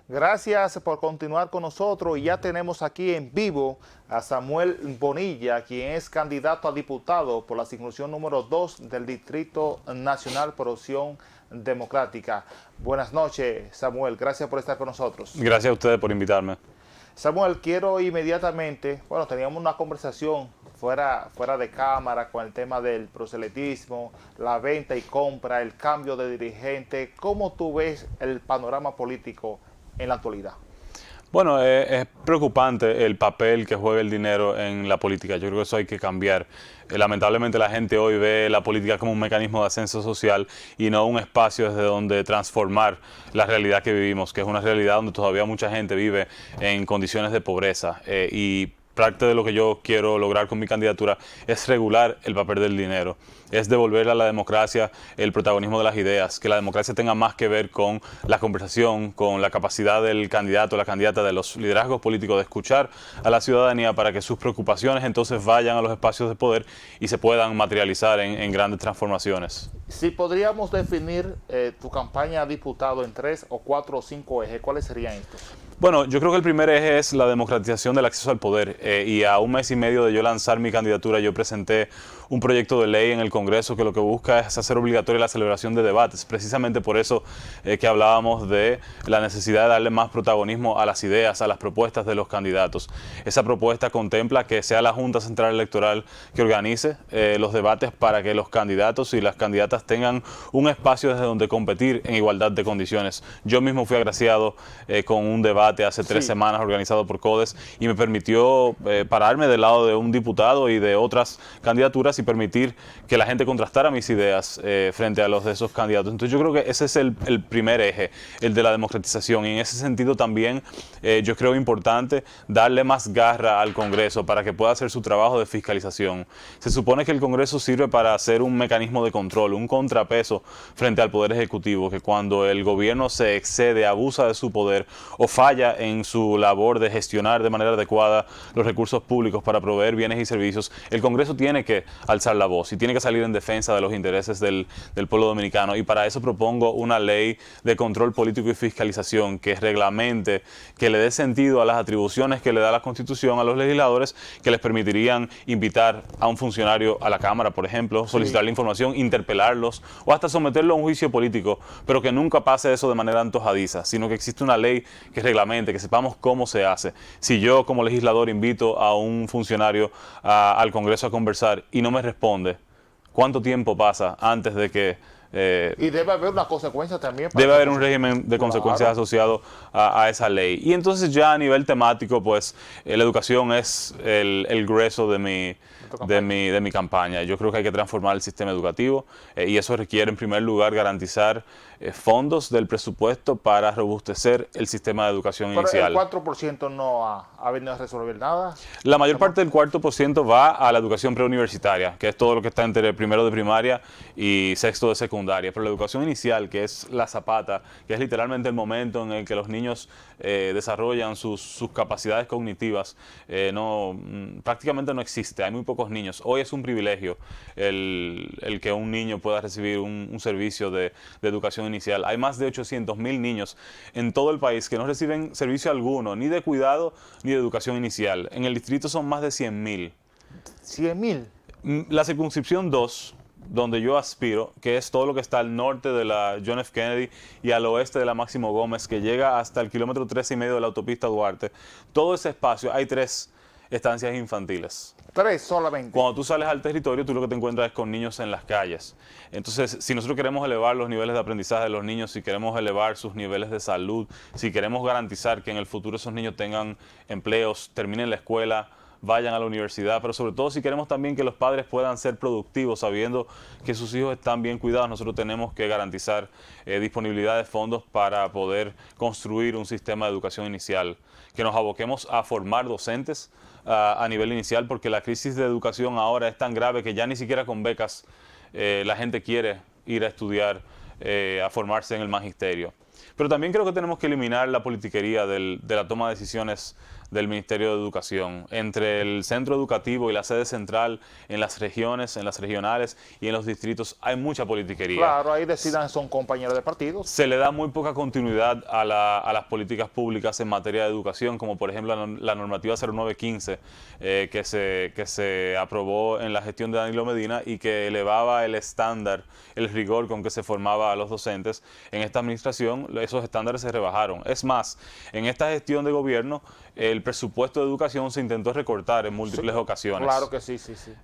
Gracias por continuar con nosotros y ya tenemos aquí en vivo a Samuel Bonilla, quien es candidato a diputado por la circunscripción número 2 del Distrito Nacional por Opción Democrática. Buenas noches, Samuel. Gracias por estar con nosotros. Gracias a ustedes por invitarme. Samuel, quiero inmediatamente, teníamos una conversación fuera de cámara con el tema del proselitismo, la venta y compra, el cambio de dirigente. ¿Cómo tú ves el panorama político en la actualidad? Bueno, es preocupante el papel que juega el dinero en la política. Yo creo que eso hay que cambiar. Lamentablemente la gente hoy ve la política como un mecanismo de ascenso social y no un espacio desde donde transformar la realidad que vivimos, que es una realidad donde todavía mucha gente vive en condiciones de pobreza. Y parte de lo que yo quiero lograr con mi candidatura es regular el papel del dinero, es devolver a la democracia el protagonismo de las ideas, que la democracia tenga más que ver con la conversación, con la capacidad del candidato o la candidata, de los liderazgos políticos, de escuchar a la ciudadanía para que sus preocupaciones entonces vayan a los espacios de poder y se puedan materializar en grandes transformaciones. Si podríamos definir tu campaña a diputado en 3 o 4 o 5 ejes, ¿cuáles serían estos? Bueno, yo creo que el primer eje es la democratización del acceso al poder y a un mes y medio de yo lanzar mi candidatura yo presenté un proyecto de ley en el Congreso que lo que busca es hacer obligatoria la celebración de debates, precisamente por eso que hablábamos de la necesidad de darle más protagonismo a las ideas, a las propuestas de los candidatos. Esa propuesta contempla que sea la Junta Central Electoral que organice los debates para que los candidatos y las candidatas tengan un espacio desde donde competir en igualdad de condiciones. Yo mismo fui agraciado con un debate hace 3 semanas organizado por CODES y me permitió pararme del lado de un diputado y de otras candidaturas y permitir que la gente contrastara mis ideas frente a los de esos candidatos. Entonces yo creo que ese es el primer eje, el de la democratización, y en ese sentido también yo creo importante darle más garra al Congreso para que pueda hacer su trabajo de fiscalización. Se supone que el Congreso sirve para hacer un mecanismo de control, un contrapeso frente al Poder Ejecutivo, que cuando el gobierno se excede, abusa de su poder o falla en su labor de gestionar de manera adecuada los recursos públicos para proveer bienes y servicios, el Congreso tiene que alzar la voz y tiene que salir en defensa de los intereses del pueblo dominicano, y para eso propongo una ley de control político y fiscalización que reglamente, que le dé sentido a las atribuciones que le da la Constitución a los legisladores, que les permitirían invitar a un funcionario a la Cámara, por ejemplo, solicitarle información, interpelarlos o hasta someterlo a un juicio político, pero que nunca pase eso de manera antojadiza, sino que existe una ley que reglamente, que sepamos cómo se hace. Si yo como legislador invito a un funcionario al Congreso a conversar y no me responde, ¿cuánto tiempo pasa antes de que y debe haber una consecuencia también. Debe haber un régimen de consecuencias asociado a esa ley. Y entonces ya a nivel temático, pues la educación es el grueso de mi campaña. Yo creo que hay que transformar el sistema educativo y eso requiere en primer lugar garantizar fondos del presupuesto para robustecer el sistema de educación inicial. Pero el 4% no ha venido a resolver nada. La mayor parte del 4% va a la educación preuniversitaria, que es todo lo que está entre primero de primaria y sexto de secundaria. Pero la educación inicial, que es la zapata, que es literalmente el momento en el que los niños desarrollan sus capacidades cognitivas, prácticamente no existe. Hay muy pocos niños. Hoy es un privilegio el que un niño pueda recibir un servicio de educación inicial. Hay más de 800.000 niños en todo el país que no reciben servicio alguno, ni de cuidado ni de educación inicial. En el distrito son más de 100.000. ¿100.000? La circunscripción 2, donde yo aspiro, que es todo lo que está al norte de la John F. Kennedy y al oeste de la Máximo Gómez, que llega hasta el kilómetro 13,5 de la autopista Duarte, todo ese espacio, hay 3 estancias infantiles. 3 solamente. Cuando tú sales al territorio, tú lo que te encuentras es con niños en las calles. Entonces, si nosotros queremos elevar los niveles de aprendizaje de los niños, si queremos elevar sus niveles de salud, si queremos garantizar que en el futuro esos niños tengan empleos, terminen la escuela, vayan a la universidad, pero sobre todo si queremos también que los padres puedan ser productivos sabiendo que sus hijos están bien cuidados, nosotros tenemos que garantizar disponibilidad de fondos para poder construir un sistema de educación inicial, que nos aboquemos a formar docentes a nivel inicial, porque la crisis de educación ahora es tan grave que ya ni siquiera con becas la gente quiere ir a estudiar, a formarse en el magisterio. Pero también creo que tenemos que eliminar la politiquería de la toma de decisiones del Ministerio de Educación. Entre el centro educativo y la sede central, en las regiones, en las regionales y en los distritos, hay mucha politiquería. Claro, ahí decidan, son compañeros de partidos. Se le da muy poca continuidad a las políticas públicas en materia de educación, como por ejemplo la normativa 0915 que se aprobó en la gestión de Danilo Medina y que elevaba el estándar, el rigor con que se formaba a los docentes. En esta administración esos estándares se rebajaron. Es más, en esta gestión de gobierno el presupuesto de educación se intentó recortar en múltiples ocasiones. Claro que sí.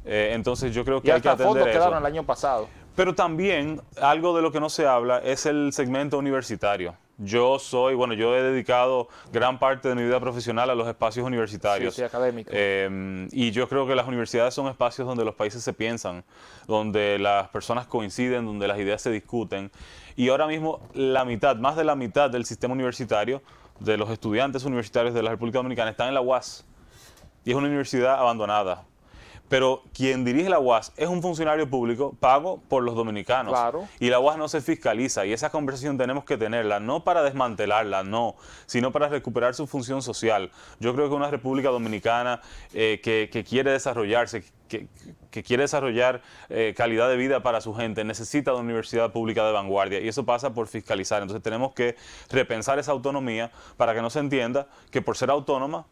Entonces yo creo que y hay que hasta atender fondos eso. quedaron el año pasado. Pero también algo de lo que no se habla es el segmento universitario. Yo he dedicado gran parte de mi vida profesional a los espacios universitarios. Sí, académicos. Y yo creo que las universidades son espacios donde los países se piensan, donde las personas coinciden, donde las ideas se discuten. Y ahora mismo más de la mitad del sistema universitario, de los estudiantes universitarios de la República Dominicana, están en la UAS. Y es una universidad abandonada. Pero quien dirige la UAS es un funcionario público pago por los dominicanos. Claro. Y la UAS no se fiscaliza. Y esa conversación tenemos que tenerla, no para desmantelarla, no, sino para recuperar su función social. Yo creo que una República Dominicana que quiere desarrollarse, que quiere desarrollar calidad de vida para su gente, necesita de una universidad pública de vanguardia. Y eso pasa por fiscalizar. Entonces tenemos que repensar esa autonomía para que no se entienda que por ser autónoma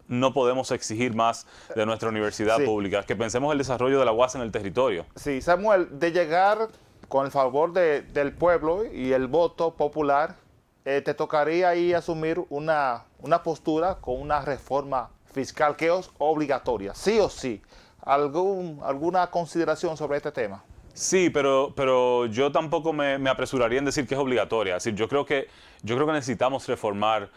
no podemos exigir más de nuestra universidad pública, que pensemos el desarrollo de la UAS en el territorio. Sí, Samuel, de llegar con el favor del pueblo y el voto popular, te tocaría ahí asumir una postura con una reforma fiscal que es obligatoria, sí o sí. ¿Alguna consideración sobre este tema? Sí, pero yo tampoco me apresuraría en decir que es obligatoria. Es decir, yo creo que necesitamos reformar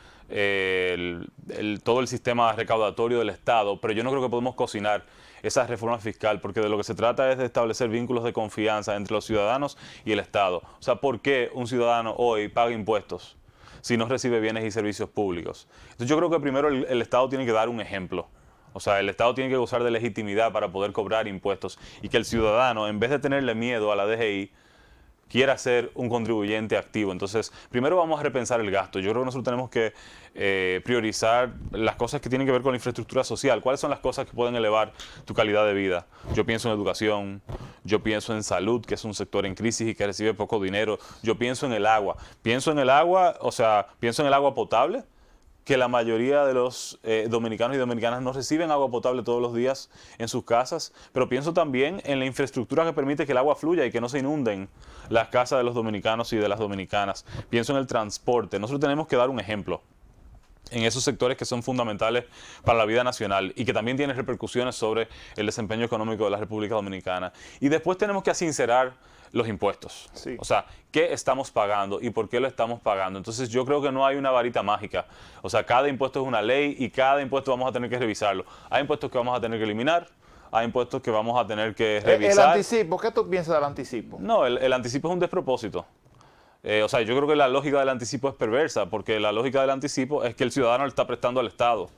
todo el sistema recaudatorio del Estado, pero yo no creo que podemos cocinar esa reforma fiscal, porque de lo que se trata es de establecer vínculos de confianza entre los ciudadanos y el Estado. O sea, ¿por qué un ciudadano hoy paga impuestos si no recibe bienes y servicios públicos? Entonces yo creo que primero el Estado tiene que dar un ejemplo. O sea, el Estado tiene que gozar de legitimidad para poder cobrar impuestos y que el ciudadano, en vez de tenerle miedo a la DGI, quiera ser un contribuyente activo. Entonces, primero vamos a repensar el gasto. Yo creo que nosotros tenemos que priorizar las cosas que tienen que ver con la infraestructura social. ¿Cuáles son las cosas que pueden elevar tu calidad de vida? Yo pienso en educación, yo pienso en salud, que es un sector en crisis y que recibe poco dinero. Yo pienso en el agua. Pienso en el agua potable, que la mayoría de los dominicanos y dominicanas no reciben agua potable todos los días en sus casas, pero pienso también en la infraestructura que permite que el agua fluya y que no se inunden las casas de los dominicanos y de las dominicanas. Pienso en el transporte. Nosotros tenemos que dar un ejemplo en esos sectores que son fundamentales para la vida nacional y que también tienen repercusiones sobre el desempeño económico de la República Dominicana. Y después tenemos que sincerar los impuestos. Sí. O sea, ¿qué estamos pagando y por qué lo estamos pagando? Entonces yo creo que no hay una varita mágica. O sea, cada impuesto es una ley y cada impuesto vamos a tener que revisarlo. Hay impuestos que vamos a tener que eliminar, hay impuestos que vamos a tener que revisar. El anticipo, ¿qué tú piensas del anticipo? No, el anticipo es un despropósito. O sea, yo creo que la lógica del anticipo es perversa, porque la lógica del anticipo es que el ciudadano le está prestando al Estado.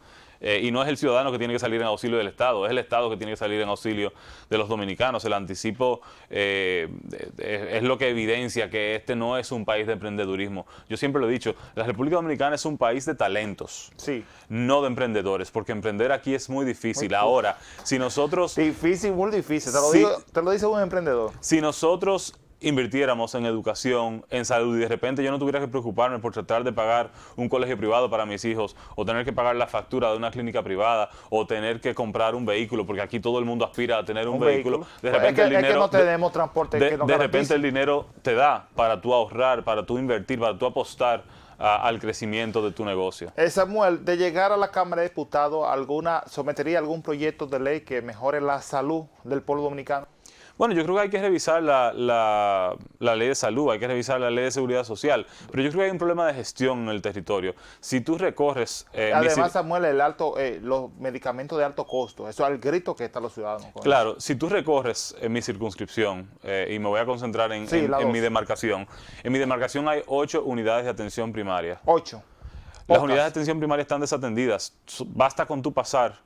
Y no es el ciudadano que tiene que salir en auxilio del Estado, es el Estado que tiene que salir en auxilio de los dominicanos. El anticipo es lo que evidencia que este no es un país de emprendedurismo. Yo siempre lo he dicho, la República Dominicana es un país de talentos, no de emprendedores, porque emprender aquí es muy difícil. Ahora, si nosotros... Difícil, muy difícil, te lo dice un emprendedor. Si nosotros invirtiéramos en educación, en salud, y de repente yo no tuviera que preocuparme por tratar de pagar un colegio privado para mis hijos, o tener que pagar la factura de una clínica privada, o tener que comprar un vehículo, porque aquí todo el mundo aspira a tener un vehículo. De repente es que no tenemos transporte que nos de repente el dinero te da para tú ahorrar, para tú invertir, para tú apostar al crecimiento de tu negocio. Samuel, de llegar a la Cámara de Diputados, ¿sometería algún proyecto de ley que mejore la salud del pueblo dominicano? Bueno, yo creo que hay que revisar la ley de salud, hay que revisar la ley de seguridad social, pero yo creo que hay un problema de gestión en el territorio. Si tú recorres... Además, Samuel, los medicamentos de alto costo, eso es el grito que están los ciudadanos. Claro, si tú recorres en mi circunscripción, y me voy a concentrar en mi demarcación, en mi demarcación hay 8 unidades de atención primaria. 8. Las unidades de atención primaria están desatendidas. Basta con tú pasar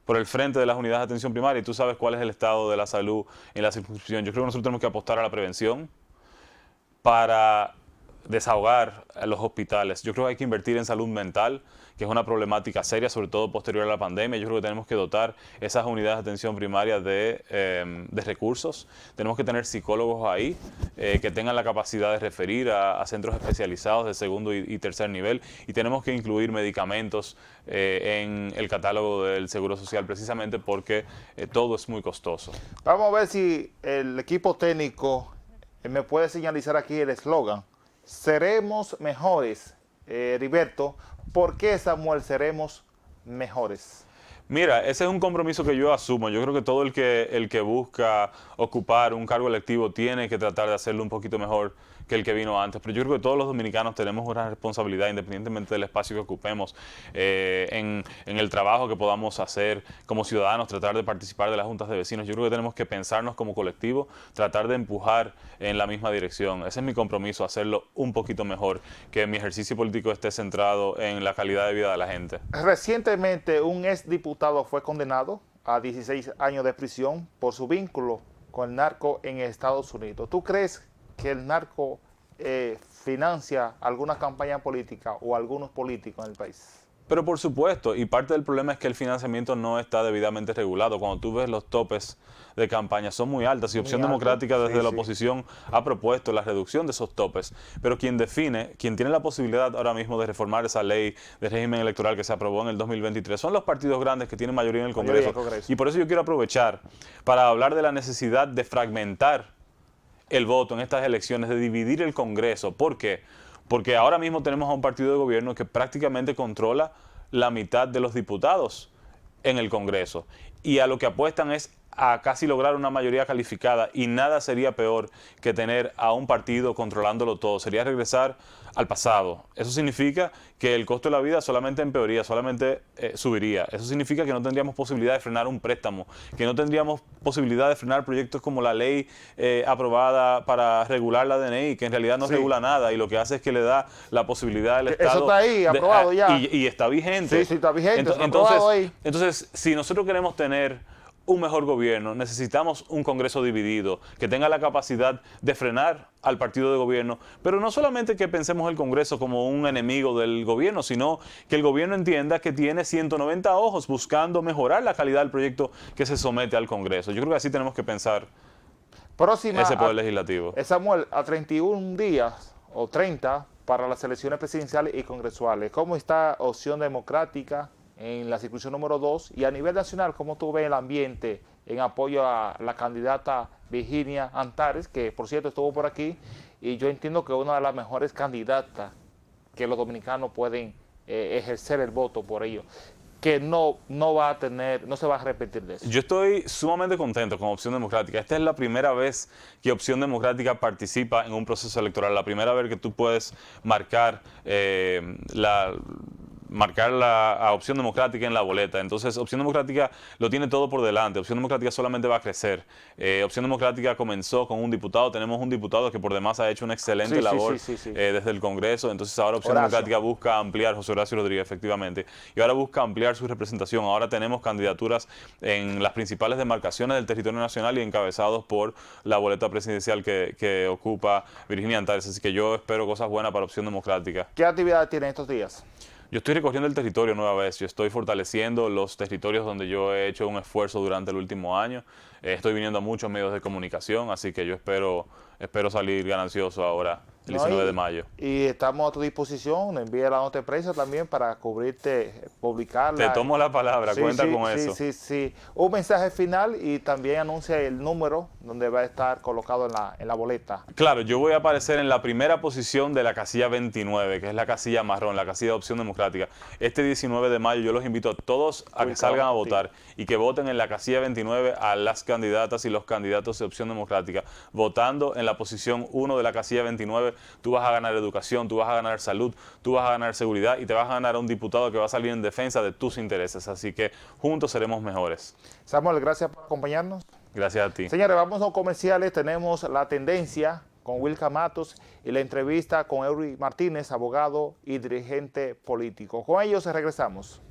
por el frente de las unidades de atención primaria y tú sabes cuál es el estado de la salud en la circunscripción. Yo creo que nosotros tenemos que apostar a la prevención para desahogar a los hospitales. Yo creo que hay que invertir en salud mental, que es una problemática seria, sobre todo posterior a la pandemia. Yo creo que tenemos que dotar esas unidades de atención primaria de recursos. Tenemos que tener psicólogos ahí que tengan la capacidad de referir a centros especializados de segundo y tercer nivel, y tenemos que incluir medicamentos en el catálogo del Seguro Social, precisamente porque todo es muy costoso. Vamos a ver si el equipo técnico me puede señalizar aquí el eslogan. Seremos mejores. Heriberto, ¿por qué, Samuel, seremos mejores? Mira, ese es un compromiso que yo asumo. Yo creo que todo el que busca ocupar un cargo electivo tiene que tratar de hacerlo un poquito mejor que el que vino antes. Pero yo creo que todos los dominicanos tenemos una responsabilidad, independientemente del espacio que ocupemos, en el trabajo que podamos hacer como ciudadanos, tratar de participar de las juntas de vecinos. Yo creo que tenemos que pensarnos como colectivo, tratar de empujar en la misma dirección. Ese es mi compromiso, hacerlo un poquito mejor, que mi ejercicio político esté centrado en la calidad de vida de la gente. Recientemente un exdiputado fue condenado a 16 años de prisión por su vínculo con el narco en Estados Unidos. ¿Tú crees que el narco financia alguna campaña política o algunos políticos en el país? Pero por supuesto, y parte del problema es que el financiamiento no está debidamente regulado. Cuando tú ves los topes de campaña son muy altas, y Opción Democrática desde la oposición ha propuesto la reducción de esos topes, pero quien tiene la posibilidad ahora mismo de reformar esa ley de régimen electoral que se aprobó en el 2023 son los partidos grandes que tienen mayoría en el Congreso. Y por eso yo quiero aprovechar para hablar de la necesidad de fragmentar el voto en estas elecciones, de dividir el Congreso. ¿Por qué? Porque ahora mismo tenemos a un partido de gobierno que prácticamente controla la mitad de los diputados en el Congreso, y a lo que apuestan es a casi lograr una mayoría calificada, y nada sería peor que tener a un partido controlándolo todo. Sería regresar al pasado. Eso significa que el costo de la vida solamente empeoraría, solamente subiría. Eso significa que no tendríamos posibilidad de frenar un préstamo, que no tendríamos posibilidad de frenar proyectos como la ley aprobada para regular la DNI, que en realidad no regula nada, y lo que hace es que le da la posibilidad al Estado. Eso está ahí, aprobado ya. Y está vigente. Sí, está vigente. Entonces, si nosotros queremos tener un mejor gobierno, necesitamos un Congreso dividido, que tenga la capacidad de frenar al partido de gobierno, pero no solamente que pensemos el Congreso como un enemigo del gobierno, sino que el gobierno entienda que tiene 190 ojos buscando mejorar la calidad del proyecto que se somete al Congreso. Yo creo que así tenemos que pensar ese poder legislativo. Samuel, a 31 días o 30 para las elecciones presidenciales y congresuales, ¿cómo está Opción Democrática en la circunscripción número 2? Y a nivel nacional, ¿cómo tú ves el ambiente en apoyo a la candidata Virginia Antares, que por cierto estuvo por aquí, y yo entiendo que es una de las mejores candidatas que los dominicanos pueden ejercer el voto por ello, que no se va a arrepentir de eso? Yo estoy sumamente contento con Opción Democrática. Esta es la primera vez que Opción Democrática participa en un proceso electoral, la primera vez que tú puedes marcar a Opción Democrática en la boleta. Entonces, Opción Democrática lo tiene todo por delante. Opción Democrática solamente va a crecer. Opción Democrática comenzó con un diputado. Tenemos un diputado que por demás ha hecho una excelente labor desde el Congreso. Entonces, ahora Opción Democrática busca ampliar, José Horacio Rodríguez, efectivamente, y ahora busca ampliar su representación. Ahora tenemos candidaturas en las principales demarcaciones del territorio nacional y encabezados por la boleta presidencial que ocupa Virginia Antares. Así que yo espero cosas buenas para Opción Democrática. ¿Qué actividad tiene estos días? Yo estoy recorriendo el territorio nueva vez, yo estoy fortaleciendo los territorios donde yo he hecho un esfuerzo durante el último año. Estoy viniendo a muchos medios de comunicación, así que yo espero salir ganancioso ahora, el 19 de mayo. Y estamos a tu disposición, envíe la nota de prensa también para cubrirte, publicarla. Te tomo la palabra, cuenta con eso. Sí. Un mensaje final y también anuncia el número donde va a estar colocado en la boleta. Claro, yo voy a aparecer en la primera posición de la casilla 29, que es la casilla marrón, la casilla de Opción Democrática. Este 19 de mayo yo los invito a todos a que salgan a votar y que voten en la casilla 29 a las candidatas y los candidatos de Opción Democrática. Votando en la posición 1 de la casilla 29, tú vas a ganar educación, tú vas a ganar salud, tú vas a ganar seguridad y te vas a ganar a un diputado que va a salir en defensa de tus intereses. Así que juntos seremos mejores. Samuel, gracias por acompañarnos. Gracias a ti. Señores, vamos a los comerciales. Tenemos la tendencia con Wilka Matos y la entrevista con Eury Martínez, abogado y dirigente político. Con ellos regresamos.